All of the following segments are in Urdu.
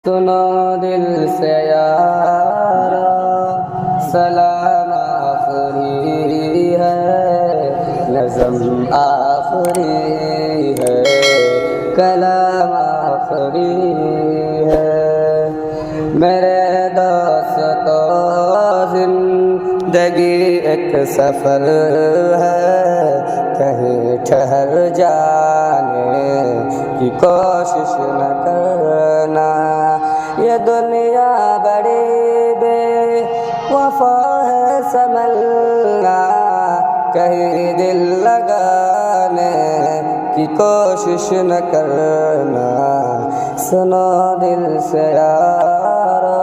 سنو دل سے یارا سلام آخری ہے، نظم آخری ہے، کلام آخری ہے۔ میرے دوستو زندگی ایک سفر ہے، کہیں ٹھہر جانے کی کوشش نہ کرنا۔ یہ دنیا بڑی بے وفا ہے سنبھلنا، کہیں دل لگانے کی کوشش نہ کرنا۔ سنو دل سے یارا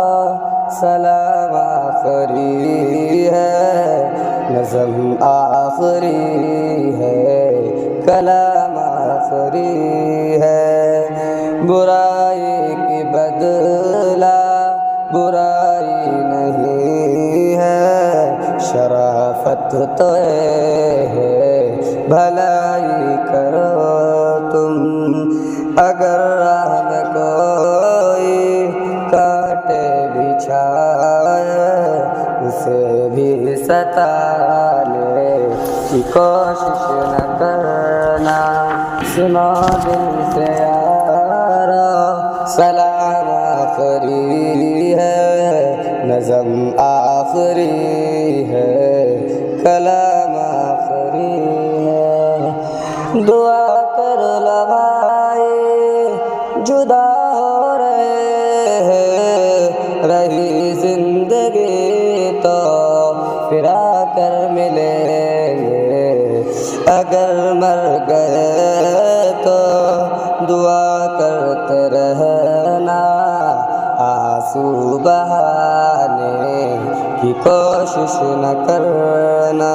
سلام آخری ہے، نظم آخری ہے، کلام آخری ہے۔ برائی کی بدلہ برائی نہیں ہے، شرافت تو ہے بھلائی کرو تم۔ اگر راہ میں کوئی کانٹے بچھائے، اسے بھی ستانے کی کوشش نہ کرنا۔ سنو دل سے یارا سلام آخری ہے، نظم آخری ہے، کلام آخری ہے۔ دعا کر لو بھائی جدا ہو رہے ہیں، رہی زندگی تو پھر آ کر ملیں گے۔ اگر مر گئے تو دعا کرتے رہنا، آنسو بہانے کی کوشش نہ کرنا۔